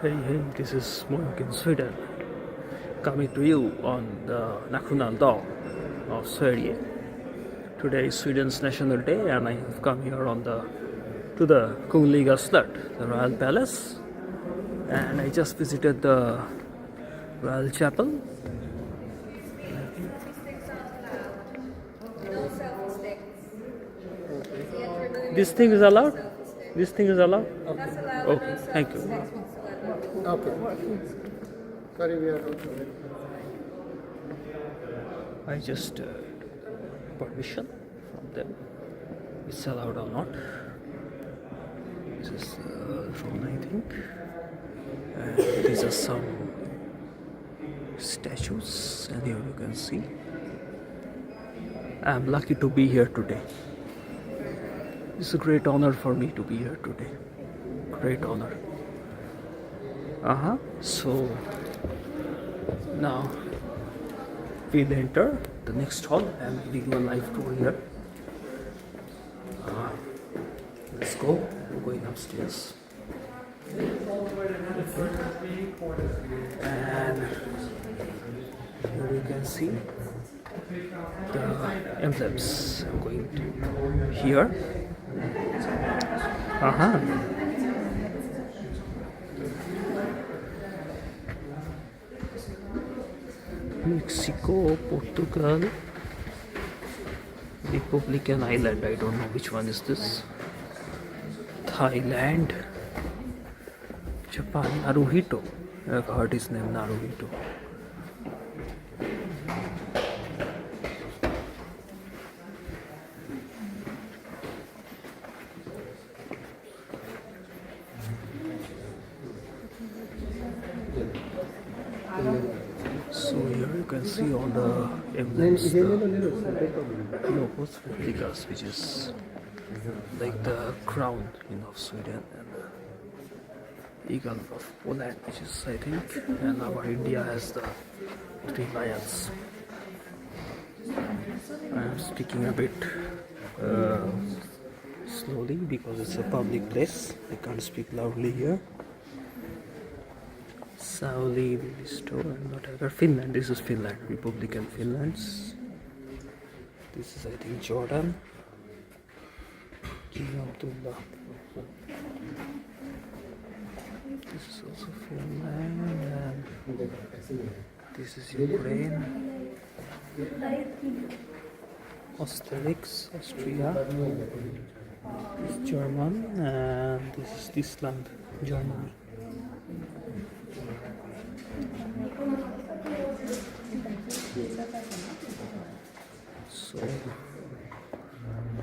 Hey, this is Smoke in Sweden, coming to you on the national day of Sweden. Today is Sweden's National Day, and I have come here to the Kungliga Slott, the Royal Palace, and I just visited the Royal Chapel. This thing is allowed? This thing is allowed? Okay, thank you. Okay. Sorry, we are not. I just permission from them. It's allowed or not. This is from, I think. And these are some statues, and here you can see. I'm lucky to be here today. It's a great honor for me to be here today. Great honor. So now we'll enter the next hall. I'm giving a live tour here. Let's go. I'm going upstairs. And here you can see the emblems. I'm going to here. Mexico, Portugal, Republican Island. I don't know which one is this. Thailand, Japan, Naruhito. I've heard his name, Naruhito. So here you can see all the emblems, the logos, replicas, which is like the crown of Sweden, and the eagle of Poland, which is, I think, and our India has the three lions. I am speaking a bit slowly because it's a public place. I can't speak loudly here. Sauli, Visto, and whatever. Finland, this is Finland, Republican Finland. This is, I think, Jordan. King Abdullah. This is also Finland, and this is Ukraine. Asterix, Austria. This is German, and this is this land, Germany. So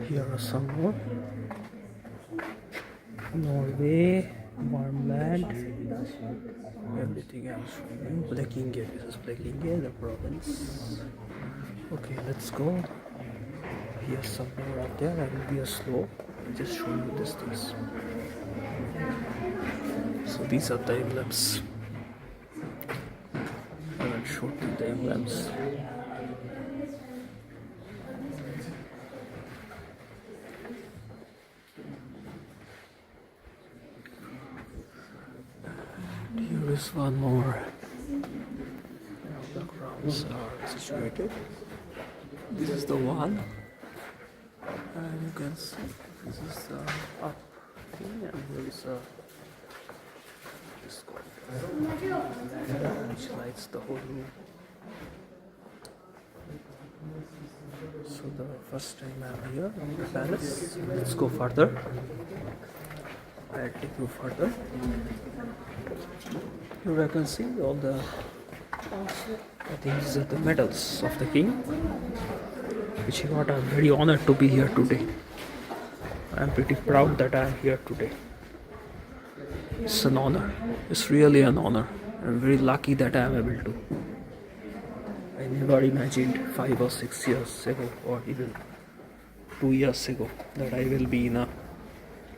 here are some more. Norway, Warmland, everything else. Blekinge, this is Blekinge, the province. Okay, let's go. Here's some more up there. I will be slow. I'll just show you these things. So these are the emblems. I will show you the emblems. Here is one more. The crowns are situated. This is the one, and you can see this is the up thing, and here is a which lights the whole room. So the first time I'm here in the palace. Let's go further. I'll take you further. Here I can see all the, I think these are the medals of the king, which he got. I'm very honored to be here today. I'm pretty proud that I'm here today. It's an honor. It's really an honor. I'm very lucky that I am able to. I never imagined 5 or 6 years ago, or even 2 years ago, that I will be in a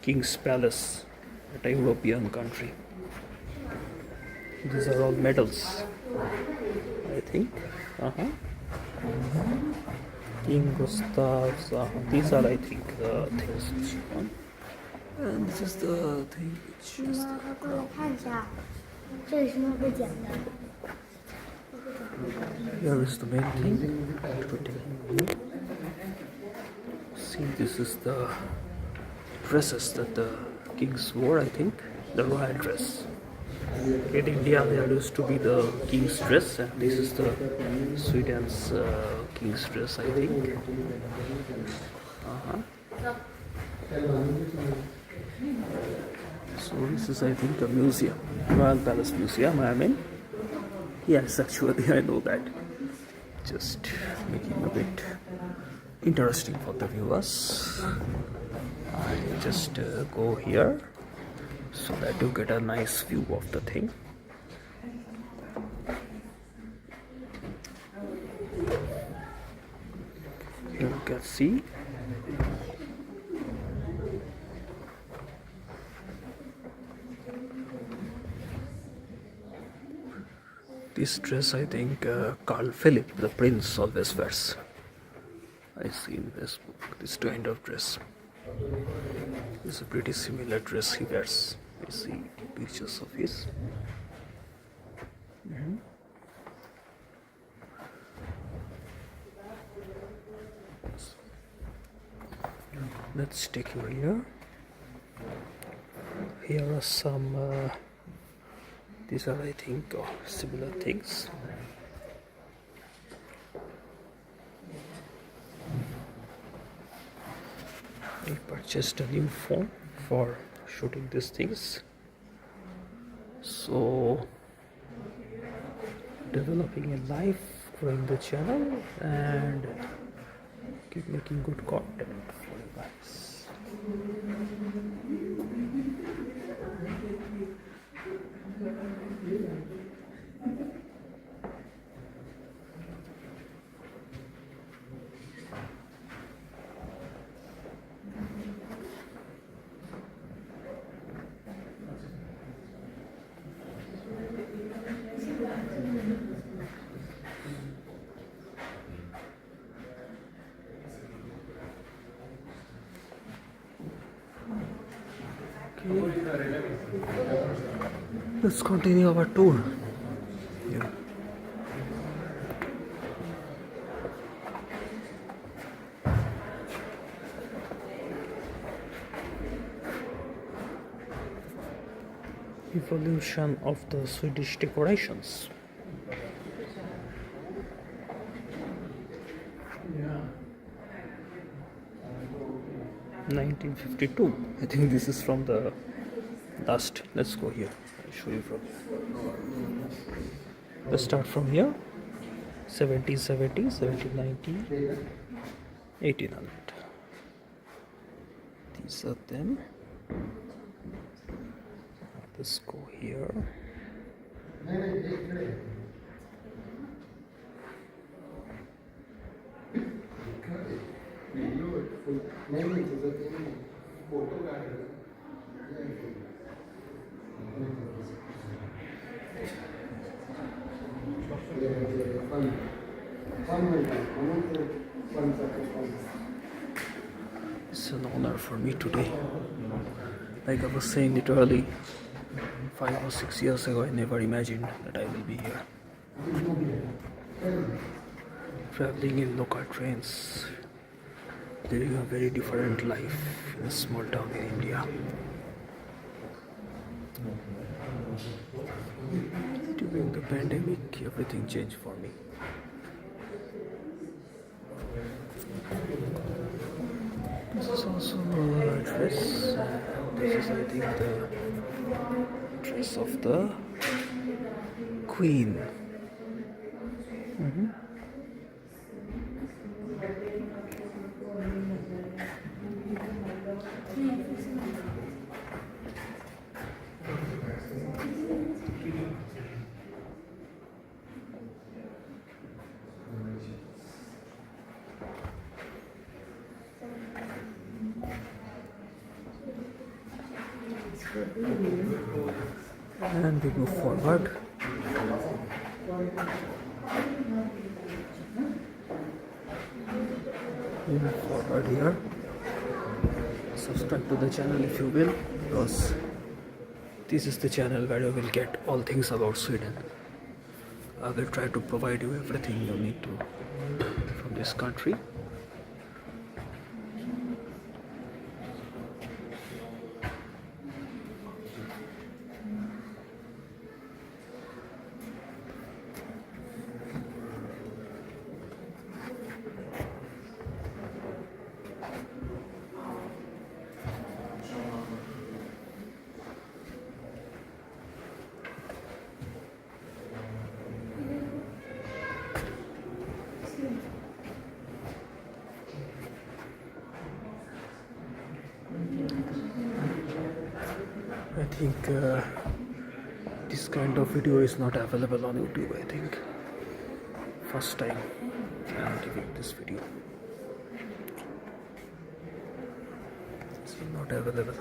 king's palace at a European country. These are all medals, I think. King Gustav's. These are, I think, the things which you want. And this is the thing which is the crown. 这是那个简单。 Here is the main thing. See, this is the dresses that the kings wore, I think. The royal dress. In India, there used to be the king's dress, and this is the Sweden's king's dress, I think. So this is, I think, a museum, Royal Palace Museum. I mean, yes, actually, I know that. Just making a bit interesting for the viewers. I just go here so that you get a nice view of the thing. Here you can see this dress, I think Carl Philip, the prince, always wears. I see in this book this kind of dress. It's a pretty similar dress he wears. I see pictures of his. Let's take you here. Here are some. These are, I think, similar things. I purchased a new phone for shooting these things. So, developing a life, growing the channel, and keep making good content for you guys. Let's continue our tour. Yeah. Evolution of the Swedish decorations. 1952. I think this is from the last. Let's go here. I'll show you from here. Let's start from here. 1770, 1790, 1800. These are them. Let's go here. It's an honor for me today. Like I was saying it early, 5 or 6 years ago, I never imagined that I will be here. Traveling in local trains, living a very different life in a small town in India. During the pandemic, everything changed for me. This is also a dress. This is, I think, the dress of the Queen. And we move forward. We move forward here. Subscribe to the channel if you will, because This is the channel where you will get all things about Sweden. I will try to provide you everything you need to from this country. I think this kind of video is not available on YouTube. I think first time I am giving this video. It's not available.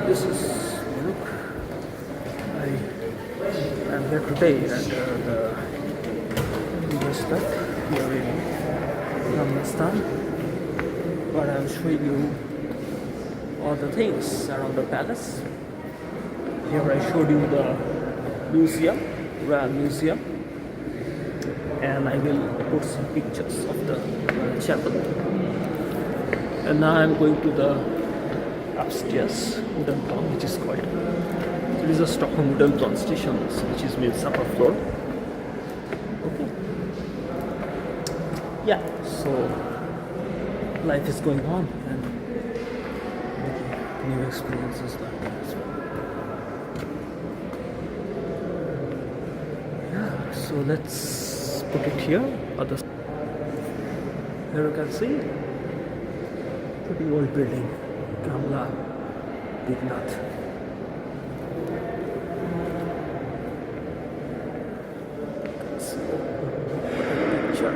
This is look. I am here today at the restaurant here in Gamla Stan, but I am showing you all the things around the palace. Here I showed you the museum, Royal Museum, and I will put some pictures of the chapel. And now I am going to the upstairs wooden town, which is called. There is a Stockholm wooden town station, which is means upper floor. Okay. Yeah. So life is going on, and new experiences like that as well. Yeah. So let's put it here. Here you can see pretty old building. Gamla Stan. Picture.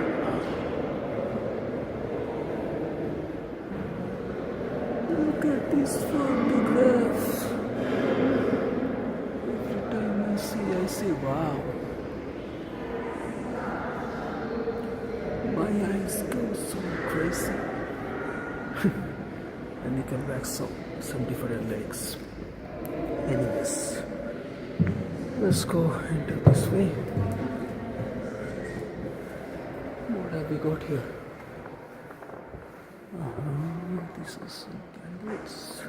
Look at these photographs. Every time I see, wow. My eyes go so crazy. And you can wax some different lakes. Anyways, let's go into this way. What have we got here? This is some candles.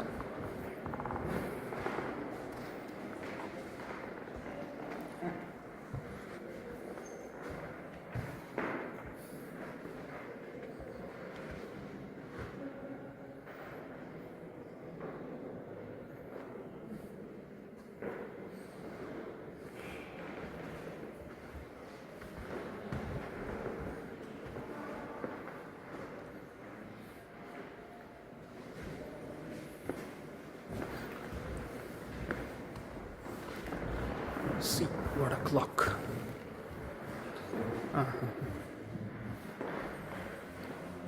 See what a clock. I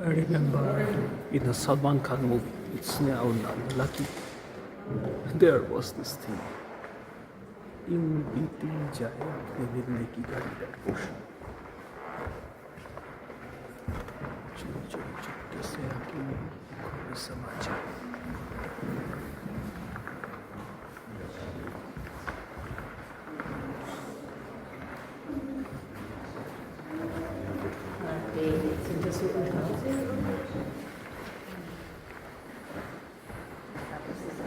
remember in the Salman Khan movie, it's now Lucky. There was this thing. In beating Jaya, they will make it that portion. कैसे आके कोई समाचार Sind das so Unterhose? Das ist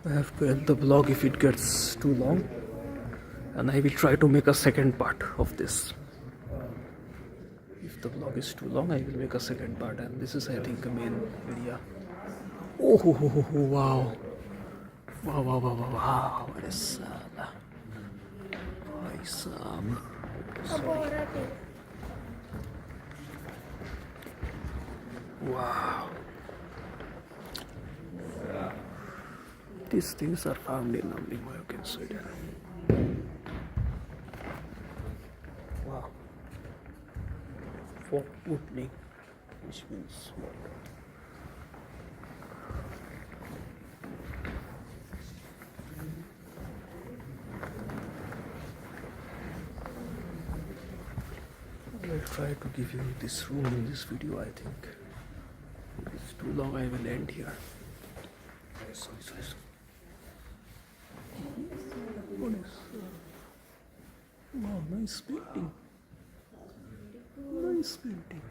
I have to end the vlog if it gets too long, and I will try to make a second part of this. If the vlog is too long, I will make a second part, and this is, I think, the main area. Oh, wow. Wow, wow, wow, wow, wow. What is that? Wow. These things are found in only Sweden. Wow. Fortputning, which means what? I'll try to give you this room in this video, I think. If it's too long, I will end here. Sorry. What is wow, nice painting. Nice painting.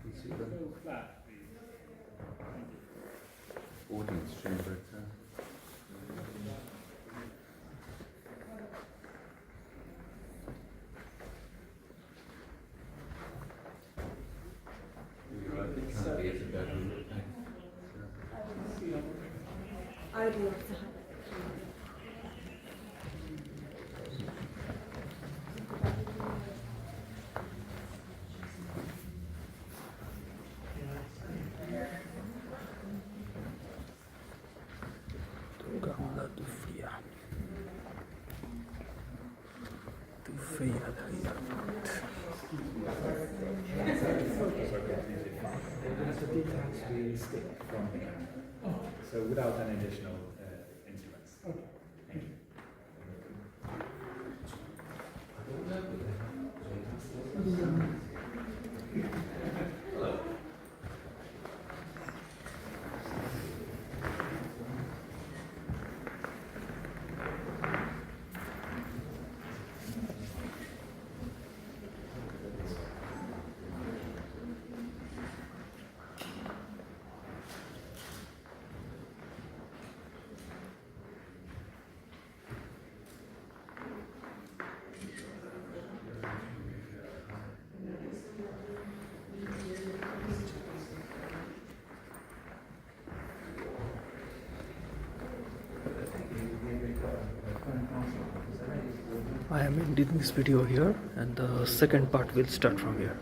Audience chamber. I would love to have it. Gamla So without any additional instruments. I am ending this video here, and the second part will start from here.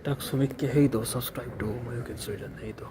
Tack så mycket, hej då, subscribe to Sweden, hej då.